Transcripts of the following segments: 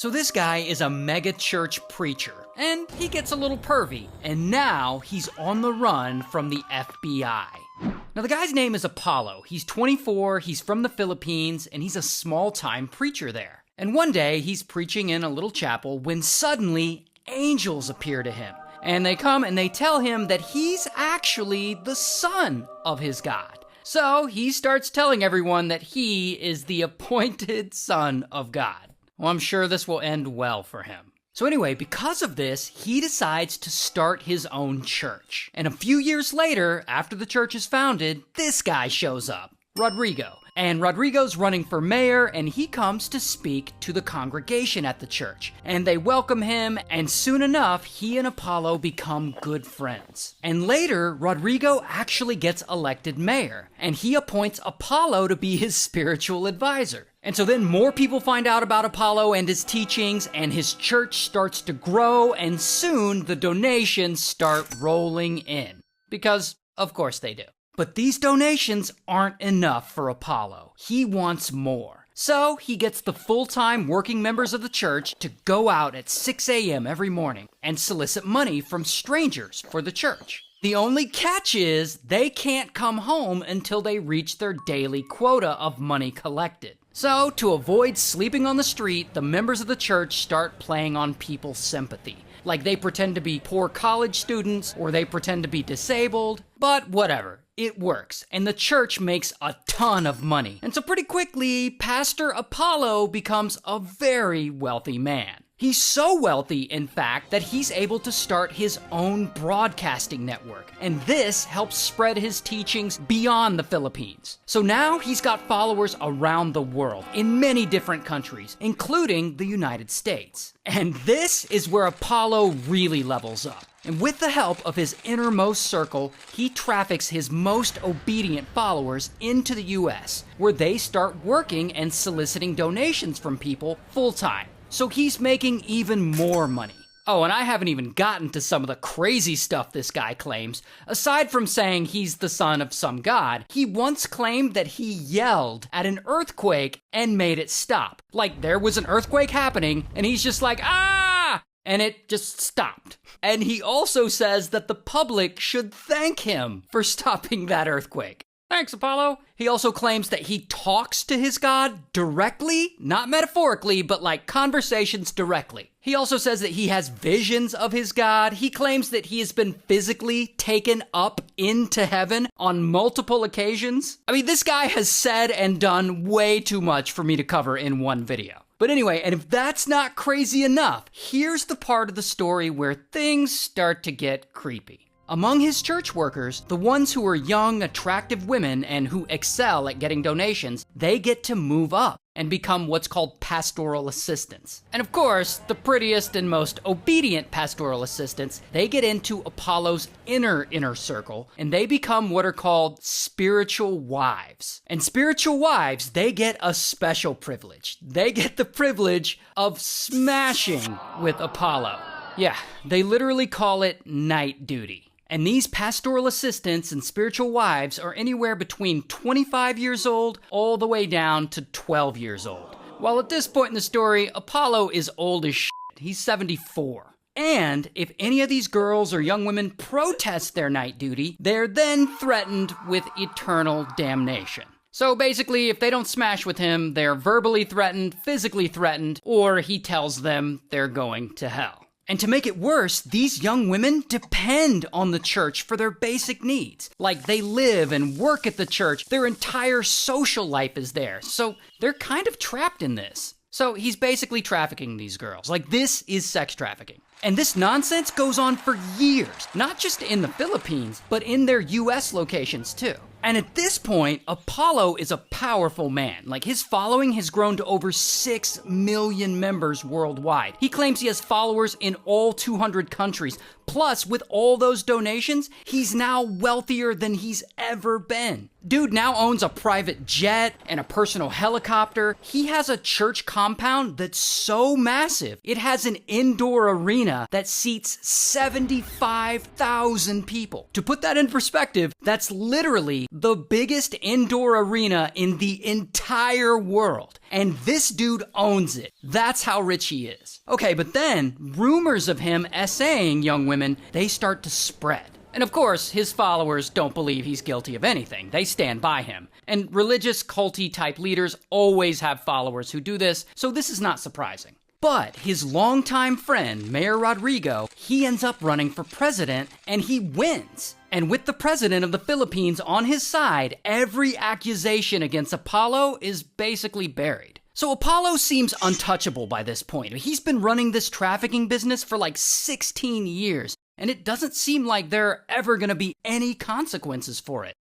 So this guy is a mega church preacher, and he gets a little pervy, and now he's on the run from the FBI. Now the guy's name is Apollo. He's 24, he's from the Philippines, and he's a small-time preacher there. And one day, he's preaching in a little chapel when suddenly angels appear to him. And they come and they tell him that he's actually the son of his God. So he starts telling everyone that he is the appointed son of God. Well, I'm sure this will end well for him. So anyway, because of this, he decides to start his own church. And a few years later, after the church is founded, this guy shows up, Rodrigo. And Rodrigo's running for mayor, and he comes to speak to the congregation at the church. And they welcome him, and soon enough, he and Apollo become good friends. And later, Rodrigo actually gets elected mayor, and he appoints Apollo to be his spiritual advisor. And so then more people find out about Apollo and his teachings, and his church starts to grow, and soon the donations start rolling in. Because, of course they do. But these donations aren't enough for Apollo. He wants more. So he gets the full-time working members of the church to go out at 6 a.m. every morning and solicit money from strangers for the church. The only catch is they can't come home until they reach their daily quota of money collected. So, to avoid sleeping on the street, the members of the church start playing on people's sympathy. Like they pretend to be poor college students, or they pretend to be disabled, but whatever. It works, and the church makes a ton of money. And so pretty quickly, Pastor Apollo becomes a very wealthy man. He's so wealthy, in fact, that he's able to start his own broadcasting network, and this helps spread his teachings beyond the Philippines. So now he's got followers around the world, in many different countries, including the United States. And this is where Apollo really levels up. And with the help of his innermost circle, he traffics his most obedient followers into the US, where they start working and soliciting donations from people full-time. So he's making even more money. Oh, and I haven't even gotten to some of the crazy stuff this guy claims. Aside from saying he's the son of some god, he once claimed that he yelled at an earthquake and made it stop. Like there was an earthquake happening, and he's just like, ah! And it just stopped. And he also says that the public should thank him for stopping that earthquake. Thanks, Apollo. He also claims that he talks to his god directly, not metaphorically, but like conversations directly. He also says that he has visions of his god. He claims that he has been physically taken up into heaven on multiple occasions. I mean, this guy has said and done way too much for me to cover in one video. But anyway, and if that's not crazy enough, here's the part of the story where things start to get creepy. Among his church workers, the ones who are young, attractive women and who excel at getting donations, they get to move up and become what's called pastoral assistants. And of course, the prettiest and most obedient pastoral assistants, they get into Apollo's inner circle, and they become what are called spiritual wives. And spiritual wives, they get a special privilege. They get the privilege of smashing with Apollo. Yeah, they literally call it night duty. And these pastoral assistants and spiritual wives are anywhere between 25 years old all the way down to 12 years old. While at this point in the story, Apollo is old as shit. He's 74. And if any of these girls or young women protest their night duty, they're then threatened with eternal damnation. So basically, if they don't smash with him, they're verbally threatened, physically threatened, or he tells them they're going to hell. And to make it worse, these young women depend on the church for their basic needs. Like they live and work at the church. Their entire social life is there. So they're kind of trapped in this. So he's basically trafficking these girls. Like this is sex trafficking. And this nonsense goes on for years, not just in the Philippines, but in their US locations too. And at this point, Apollo is a powerful man. Like his following has grown to over 6 million members worldwide. He claims he has followers in all 200 countries. Plus, with all those donations, he's now wealthier than he's ever been. Dude now owns a private jet and a personal helicopter. He has a church compound that's so massive. It has an indoor arena that seats 75,000 people. To put that in perspective, that's literally the biggest indoor arena in the entire world. And this dude owns it. That's how rich he is. Okay, but then rumors of him essaying young women, they start to spread. And of course, his followers don't believe he's guilty of anything. They stand by him. And religious, culty type leaders always have followers who do this, so this is not surprising. But his longtime friend, Mayor Rodrigo, he ends up running for president, and he wins. And with the president of the Philippines on his side, every accusation against Apollo is basically buried. So Apollo seems untouchable by this point. He's been running this trafficking business for like 16 years. And it doesn't seem like there are ever going to be any consequences for it.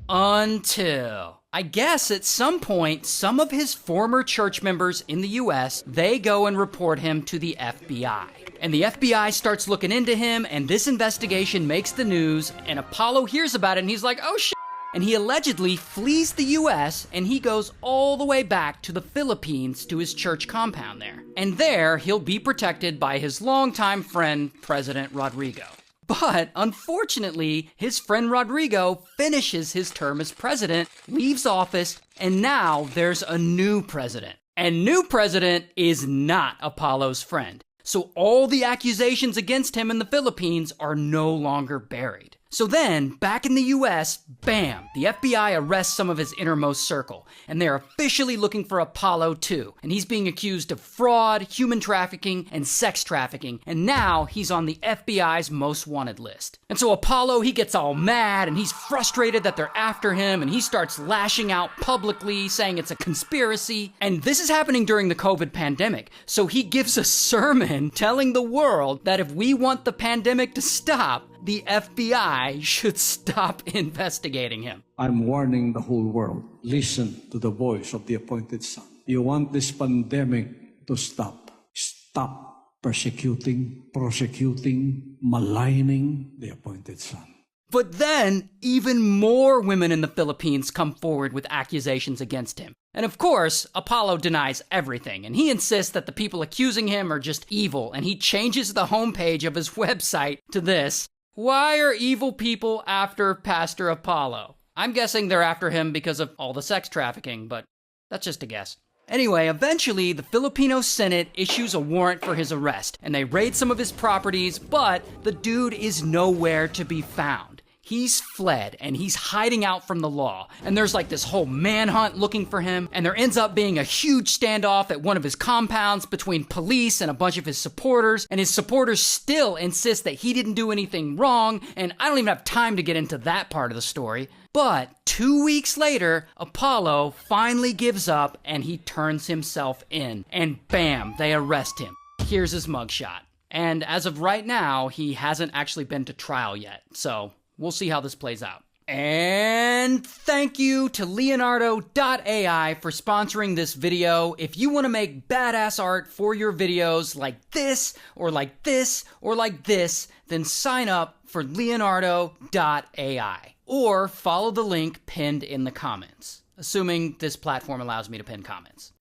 Until, I guess at some point, some of his former church members in the US, they go and report him to the FBI. And the FBI starts looking into him, and this investigation makes the news, and Apollo hears about it, and he's like, oh shit. And he allegedly flees the US, and he goes all the way back to the Philippines to his church compound there. And there, he'll be protected by his longtime friend, President Rodrigo. But unfortunately, his friend Rodrigo finishes his term as president, leaves office, and now there's a new president. And new president is not Apollo's friend. So all the accusations against him in the Philippines are no longer buried. So then, back in the US, bam, the FBI arrests some of his innermost circle, and they're officially looking for Apollo too. And he's being accused of fraud, human trafficking, and sex trafficking, and now he's on the FBI's most wanted list. And so Apollo, he gets all mad, and he's frustrated that they're after him, and he starts lashing out publicly, saying it's a conspiracy. And this is happening during the COVID pandemic, so he gives a sermon telling the world that if we want the pandemic to stop, the FBI should stop investigating him. I'm warning the whole world. Listen to the voice of the appointed Son. You want this pandemic to stop. Stop prosecuting, maligning the appointed Son. But then, even more women in the Philippines come forward with accusations against him. And of course, Apollo denies everything, and he insists that the people accusing him are just evil, and he changes the homepage of his website to this: why are evil people after Pastor Apollo? I'm guessing they're after him because of all the sex trafficking, but that's just a guess. Anyway, eventually, the Filipino Senate issues a warrant for his arrest, and they raid some of his properties, but the dude is nowhere to be found. He's fled, and he's hiding out from the law, and there's like this whole manhunt looking for him, and there ends up being a huge standoff at one of his compounds between police and a bunch of his supporters, and his supporters still insist that he didn't do anything wrong, and I don't even have time to get into that part of the story. But 2 weeks later, Apollo finally gives up, and he turns himself in, and bam, they arrest him. Here's his mugshot. And as of right now, he hasn't actually been to trial yet, so we'll see how this plays out. And thank you to Leonardo.ai for sponsoring this video. If you want to make badass art for your videos like this, or like this, or like this, then sign up for Leonardo.ai. Or follow the link pinned in the comments, assuming this platform allows me to pin comments.